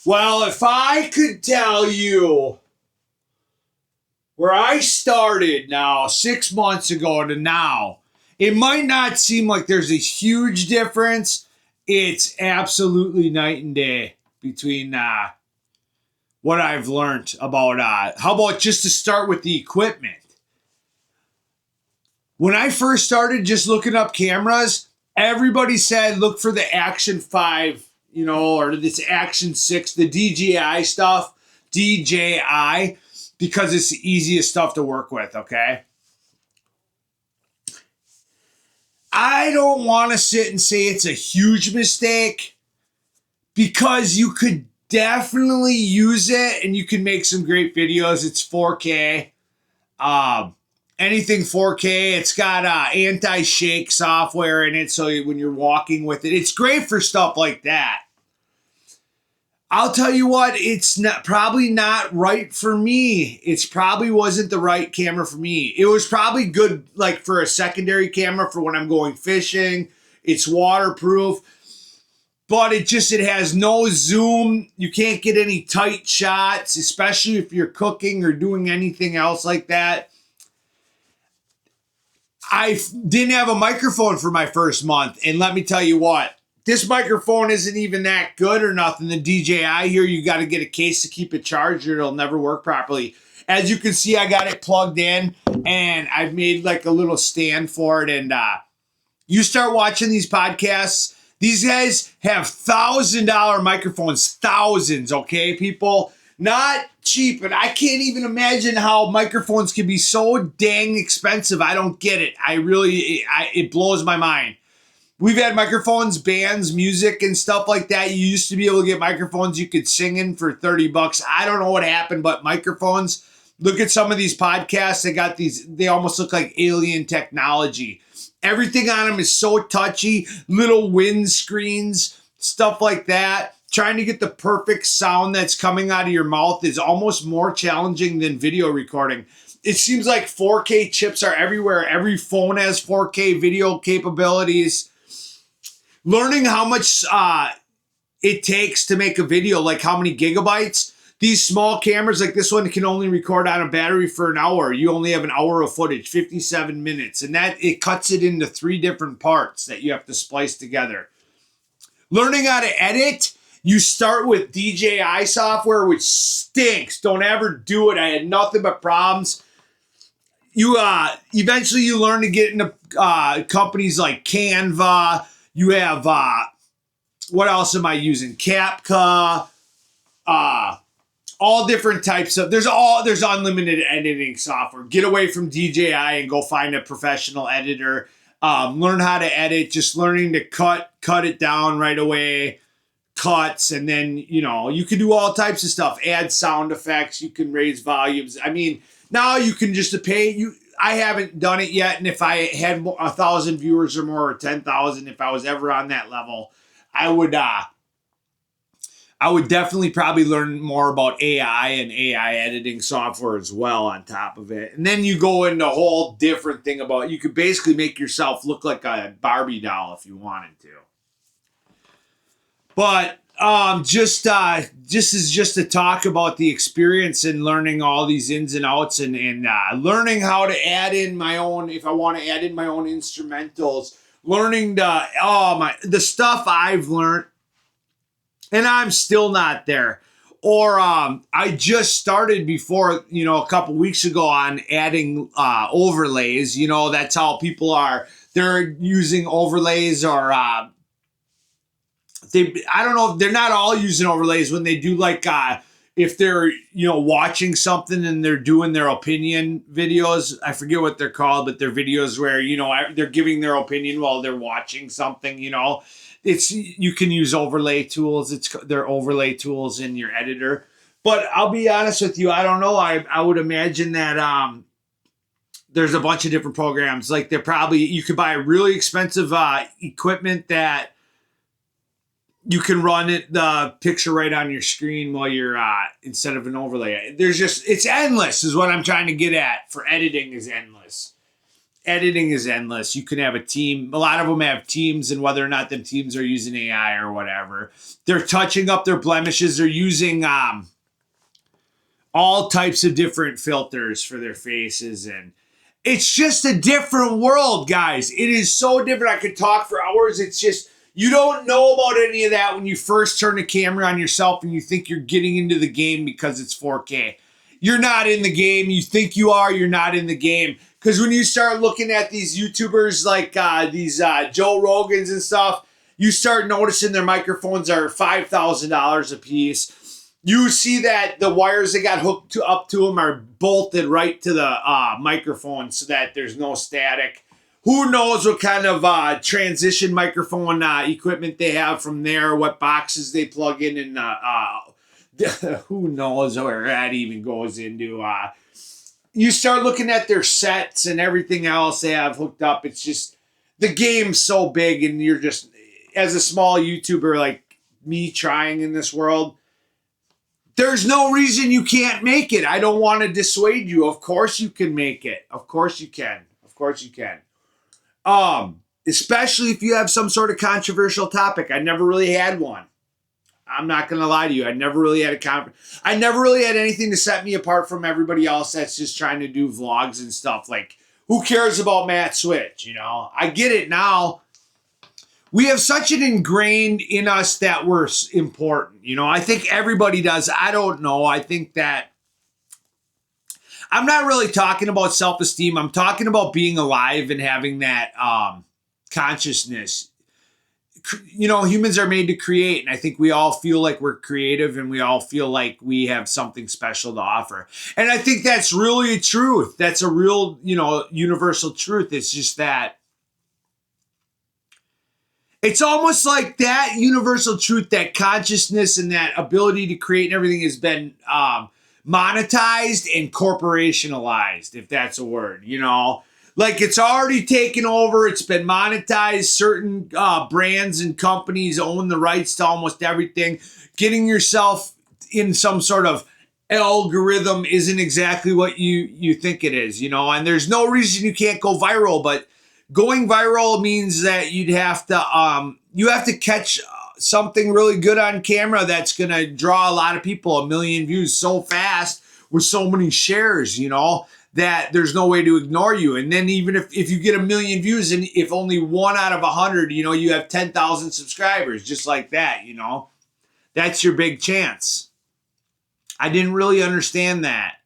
Well, if I could tell you where I started now 6 months ago to now, it might not seem like there's a huge difference. It's absolutely night and day between what I've learned about. How about just to start with the equipment? When I first started just looking up cameras, everybody said look for the Action 5, or this Action 6, the DJI stuff, DJI, because it's the easiest stuff to work with, okay? I don't want to sit and say it's a huge mistake because you could definitely use it and you can make some great videos. It's 4K. Anything 4K. It's got anti-shake software in it, so when you're walking with it, it's great for stuff like that. I'll tell you what, it's probably not right for me. It's probably wasn't the right camera for me. It was probably good like for a secondary camera for when I'm going fishing. It's waterproof, but it has no zoom. You can't get any tight shots, especially if you're cooking or doing anything else like that. I didn't have a microphone for my first month, and let me tell you what, this microphone isn't even that good or nothing. The DJI here, you got to get a case to keep it charged or it'll never work properly. As you can see, I got it plugged in, and I've made like a little stand for it. And you start watching these podcasts, these guys have $1,000 microphones, thousands, okay, people? Not cheap, and I can't even imagine how microphones can be so dang expensive. I don't get it. It blows my mind. We've had microphones, bands, music, and stuff like that. You used to be able to get microphones you could sing in for $30. I don't know what happened, but microphones, look at some of these podcasts. They got these, they almost look like alien technology. Everything on them is so touchy, little wind screens, stuff like that. Trying to get the perfect sound that's coming out of your mouth is almost more challenging than video recording. It seems like 4K chips are everywhere. Every phone has 4K video capabilities. Learning how much it takes to make a video, like how many gigabytes. These small cameras like this one can only record on a battery for an hour. You only have an hour of footage, 57 minutes. And that it cuts it into 3 different parts that you have to splice together. Learning how to edit. You start with DJI software, which stinks. Don't ever do it. I had nothing but problems. You eventually you learn to get into companies like Canva. You have what else am I using? Capcut. All different types of there's unlimited editing software. Get away from DJI and go find a professional editor. Learn how to edit. Just learning to cut it down right away. Cuts, and then you can do all types of stuff. Add sound effects. You can raise volumes. I mean, now you can just pay. I haven't done it yet, and if I had 1,000 viewers or more, or 10,000, if I was ever on that level, I would definitely probably learn more about AI and AI editing software as well on top of it. And then you go into a whole different thing about you could basically make yourself look like a Barbie doll if you wanted to. But just is just to talk about the experience and learning all these ins and outs and learning how to add in my own, if I want to add in my own instrumentals, learning the stuff I've learned, and I'm still not there. Or I just started before, a couple weeks ago on adding overlays. That's how people are. They're using overlays or I don't know if they're not all using overlays when they do like if they're watching something and they're doing their opinion videos. I forget what they're called, but they're videos where they're giving their opinion while they're watching something. It's you can use overlay tools. They're overlay tools in your editor. But I'll be honest with you, I don't know. I would imagine that there's a bunch of different programs. Like you could buy really expensive equipment that you can run the picture right on your screen while you're instead of an overlay. It's endless is what I'm trying to get at for editing is endless. editing is endless. You can have a team. A lot of them have teams, and whether or not them teams are using AI or whatever, they're touching up their blemishes. They're using all types of different filters for their faces, and it's just a different world, guys. It is so different. I could talk for hours. It's just, you don't know about any of that when you first turn the camera on yourself and you think you're getting into the game because it's 4K. You're not in the game. You think you are, you're not in the game. Because when you start looking at these YouTubers like these Joe Rogans and stuff, you start noticing their microphones are $5,000 a piece. You see that the wires that got hooked up to them are bolted right to the microphone so that there's no static. Who knows what kind of transition microphone equipment they have from there, what boxes they plug in, and who knows where that even goes into. You start looking at their sets and everything else they have hooked up. It's just, the game's so big, and you're just, as a small YouTuber like me trying in this world, there's no reason you can't make it. I don't want to dissuade you. Of course you can make it. Of course you can. Of course you can. Especially if you have some sort of controversial topic. I never really had one. I'm not going to lie to you. I never really had I never really had anything to set me apart from everybody else that's just trying to do vlogs and stuff. Like, who cares about Matt Switch? You know, I get it now. We have such an ingrained in us that we're important. You know, I think everybody does. I don't know. I think that I'm not really talking about self-esteem. I'm talking about being alive and having that consciousness. You know, humans are made to create, and I think we all feel like we're creative, and we all feel like we have something special to offer. And I think that's really a truth. That's a real, you know, universal truth. It's just that it's almost like that universal truth, that consciousness and that ability to create and everything has been monetized and corporationalized, if that's a word, you know. Like, it's already taken over. It's been monetized. Certain brands and companies own the rights to almost everything. Getting yourself in some sort of algorithm isn't exactly what you think it is, you know. And there's no reason you can't go viral, but going viral means that you have to catch something really good on camera that's going to draw a lot of people, 1 million views so fast with so many shares, you know, that there's no way to ignore you. And then even if you get 1 million views, and if only 1 out of 100, you know, you have 10,000 subscribers, just like that, you know, that's your big chance. I didn't really understand that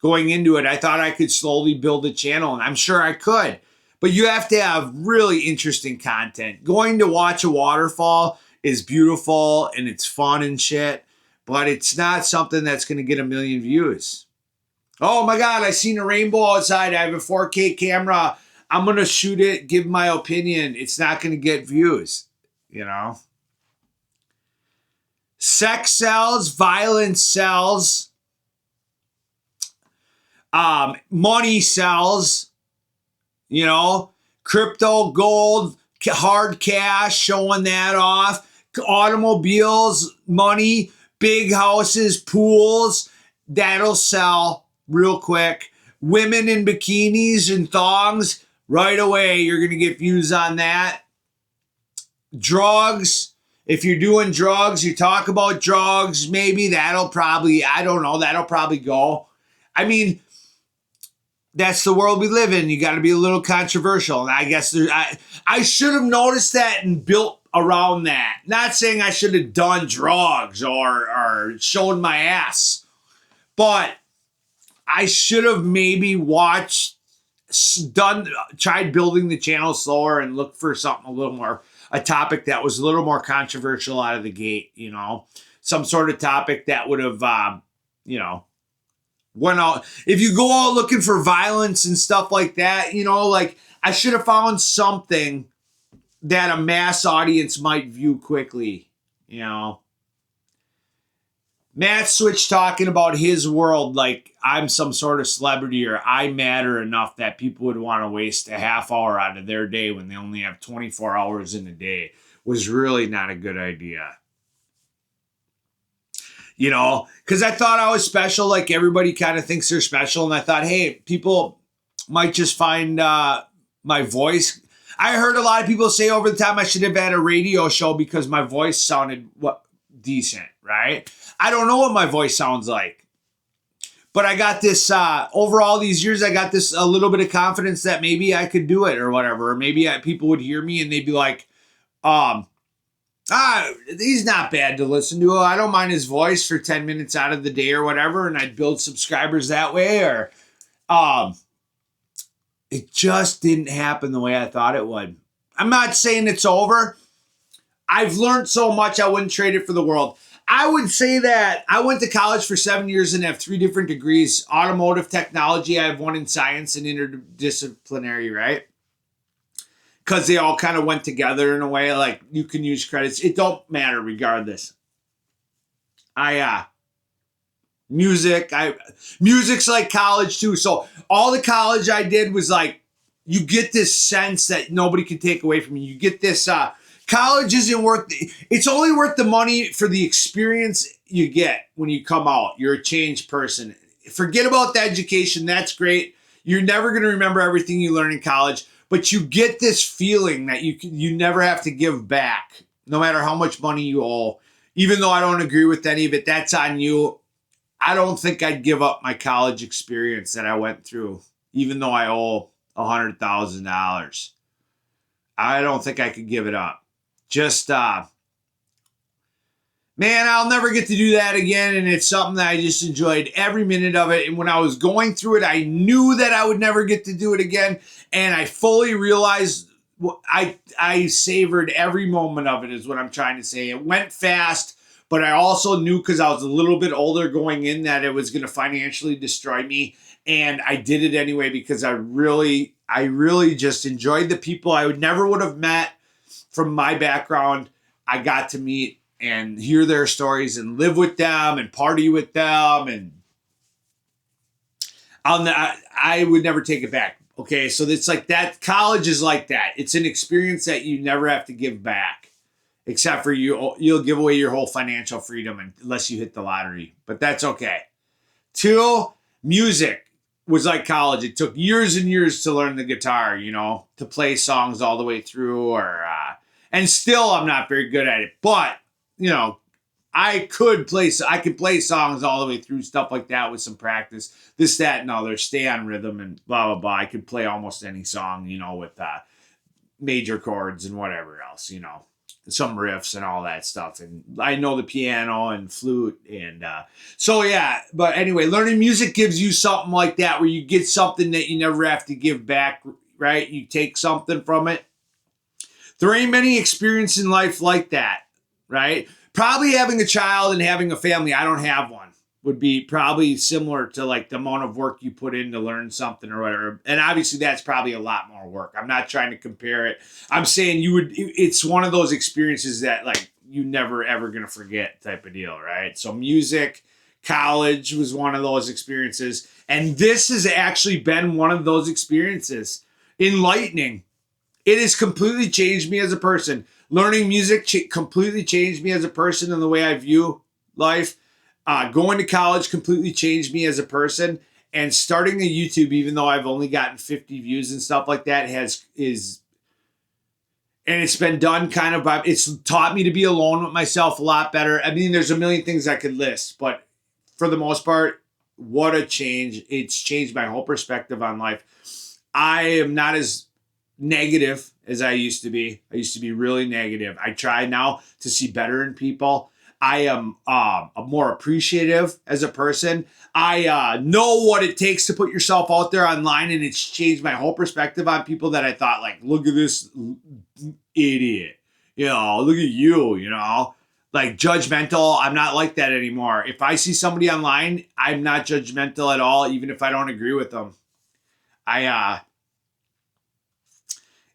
going into it. I thought I could slowly build a channel, and I'm sure I could. But you have to have really interesting content. Going to watch a waterfall is beautiful and it's fun and shit, but it's not something that's going to get 1 million views. Oh my God, I seen a rainbow outside. I have a 4K camera. I'm going to shoot it, give my opinion. It's not going to get views, you know? Sex sells, violence sells, money sells. You know, crypto, gold, hard cash, showing that off, automobiles, money, big houses, pools, that'll sell real quick. Women in bikinis and thongs, right away, you're going to get views on that. Drugs, if you're doing drugs, you talk about drugs, maybe that'll probably, I don't know, that'll probably go. I mean, that's the world we live in. You got to be a little controversial. And I guess I should have noticed that and built around that. Not saying I should have done drugs or shown my ass, but I should have maybe tried building the channel slower and looked for something a little more, a topic that was a little more controversial out of the gate, you know, some sort of topic that would have, you know, went out. If you go out looking for violence and stuff like that, you know, like, I should have found something that a mass audience might view quickly, you know. Matt Switch talking about his world like I'm some sort of celebrity or I matter enough that people would want to waste a half hour out of their day when they only have 24 hours in a day was really not a good idea. You know, because I thought I was special, like everybody kind of thinks they're special. And I thought, hey, people might just find my voice. I heard a lot of people say over the time I should have had a radio show because my voice sounded decent, right? I don't know what my voice sounds like. But I got this, over all these years, I got this a little bit of confidence that maybe I could do it or whatever. Or maybe people would hear me and they'd be like, he's not bad to listen to. I don't mind his voice for 10 minutes out of the day or whatever. And I'd build subscribers that way. Or it just didn't happen the way I thought it would. I'm not saying it's over. I've learned so much I wouldn't trade it for the world. I would say that I went to college for 7 years and have 3 different degrees. Automotive technology, I have 1 in science and interdisciplinary, right? Because they all kind of went together in a way. Like, you can use credits. It don't matter regardless. Music's like college too. So all the college I did was like, you get this sense that nobody can take away from you. You get this, college isn't it's only worth the money for the experience you get when you come out. You're a changed person. Forget about the education. That's great. You're never going to remember everything you learn in college, but you get this feeling that you never have to give back, no matter how much money you owe. Even though I don't agree with any of it, that's on you. I don't think I'd give up my college experience that I went through, even though I owe $100,000. I don't think I could give it up. Just, man, I'll never get to do that again. And it's something that I just enjoyed every minute of it. And when I was going through it, I knew that I would never get to do it again. And I fully realized I savored every moment of it is what I'm trying to say. It went fast, but I also knew because I was a little bit older going in that it was going to financially destroy me. And I did it anyway because I really just enjoyed the people I never would have met from my background. I got to meet and hear their stories and live with them and party with them. And I would never take it back. Okay, so it's like that. College is like that. It's an experience that you never have to give back, except for you'll give away your whole financial freedom unless you hit the lottery. But that's okay. 2, music was like college. It took years and years to learn the guitar, to play songs all the way through, and still I'm not very good at it. But, I could play songs all the way through, stuff like that with some practice, this, that, and other, stay on rhythm and blah, blah, blah. I could play almost any song, with major chords and whatever else, some riffs and all that stuff. And I know the piano and flute. And so, yeah. But anyway, learning music gives you something like that where you get something that you never have to give back, right? You take something from it. There ain't many experiences in life like that, right? Probably having a child and having a family, I don't have one, would be probably similar to like the amount of work you put in to learn something or whatever. And obviously that's probably a lot more work. I'm not trying to compare it. I'm saying it's one of those experiences that like you never ever going to forget type of deal, right? So music, college was one of those experiences. And this has actually been one of those experiences. Enlightening. It has completely changed me as a person. Learning music completely changed me as a person and the way I view life. Going to college completely changed me as a person. And starting a YouTube, even though I've only gotten 50 views and stuff like that, and it's been done kind of by, it's taught me to be alone with myself a lot better. I mean, there's a million things I could list, but for the most part, what a change. It's changed my whole perspective on life. I am not as negative as I used to be. I used to be really negative. I try now to see better in people. I am more appreciative as a person. I know what it takes to put yourself out there online, and it's changed my whole perspective on people that I thought, like, look at this idiot. Look at you, like judgmental. I'm not like that anymore. If I see somebody online, I'm not judgmental at all, even if I don't agree with them.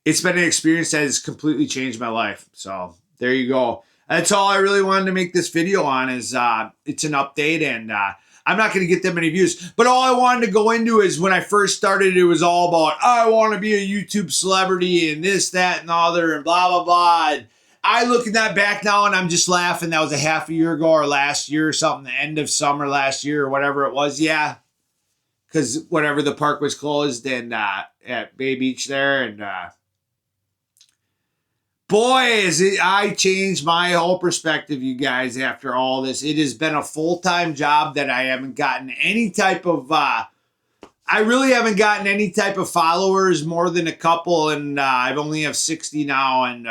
It's been an experience that has completely changed my life. So there you go. That's all I really wanted to make this video on is it's an update, and I'm not going to get that many views. But all I wanted to go into is when I first started, it was all about, I want to be a YouTube celebrity and this, that, and the other and blah, blah, blah. And I look at that back now and I'm just laughing. That was a half a year ago or last year or something, the end of summer last year or whatever it was. Yeah. because whatever, the park was closed and at Bay Beach there. And boy, I changed my whole perspective, you guys, after all this. It has been a full-time job that I haven't gotten any type of I really haven't gotten any type of followers, more than a couple, and I've only have 60 now, and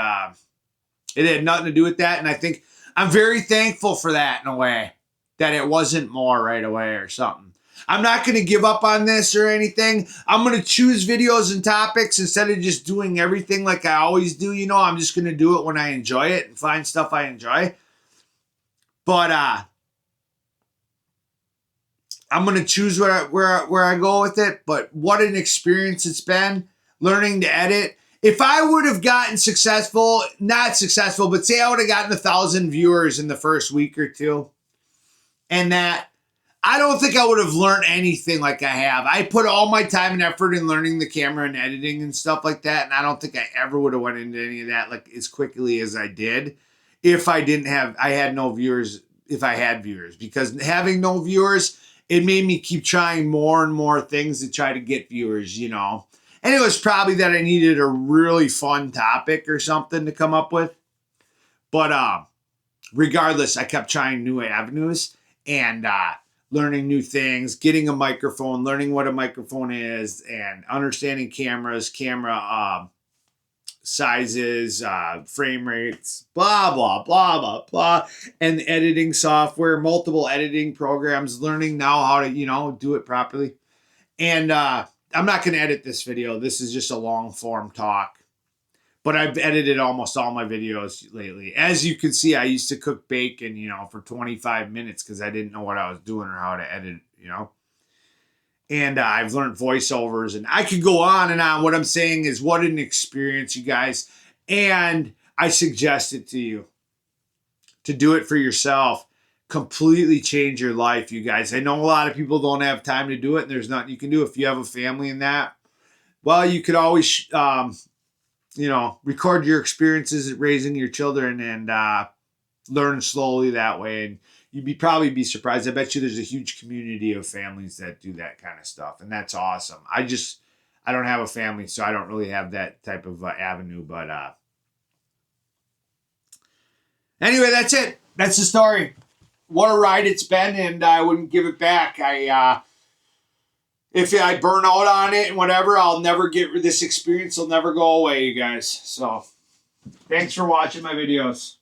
it had nothing to do with that. And I think I'm very thankful for that, in a way, that it wasn't more right away or something. I'm not going to give up on this or anything. I'm going to choose videos and topics instead of just doing everything like I always do. You know, I'm just going to do it when I enjoy it and find stuff I enjoy. But I'm going to choose where I go with it. But what an experience it's been, learning to edit. If I would have gotten successful, not successful, but say I would have gotten 1,000 viewers in the first week or two, and that, I don't think I would have learned anything like I have. I put all my time and effort in learning the camera and editing and stuff like that, and I don't think I ever would have went into any of that like as quickly as I did if I had no viewers, if I had viewers. Because having no viewers, it made me keep trying more and more things to try to get viewers, you know. And it was probably that I needed a really fun topic or something to come up with. But regardless, I kept trying new avenues and learning new things, getting a microphone, learning what a microphone is, and understanding cameras, camera sizes, frame rates, blah, blah, blah, blah, blah, and editing software, multiple editing programs, learning now how to, you know, do it properly. And I'm not going to edit this video. This is just a long form talk. But I've edited almost all my videos lately. As you can see, I used to cook bacon, you know, for 25 minutes because I didn't know what I was doing or how to edit, you know. And I've learned voiceovers, and I could go on and on. What I'm saying is, what an experience, you guys. And I suggest it to you to do it for yourself. Completely change your life, you guys. I know a lot of people don't have time to do it, and there's nothing you can do. If you have a family in that, well, you could always you know, record your experiences at raising your children and learn slowly that way. And you'd probably be surprised. I bet you there's a huge community of families that do that kind of stuff. And that's awesome. I don't have a family, so I don't really have that type of avenue. But anyway, that's it. That's the story. What a ride it's been, and I wouldn't give it back. If I burn out on it and whatever, I'll never this experience will never go away, you guys. So, thanks for watching my videos.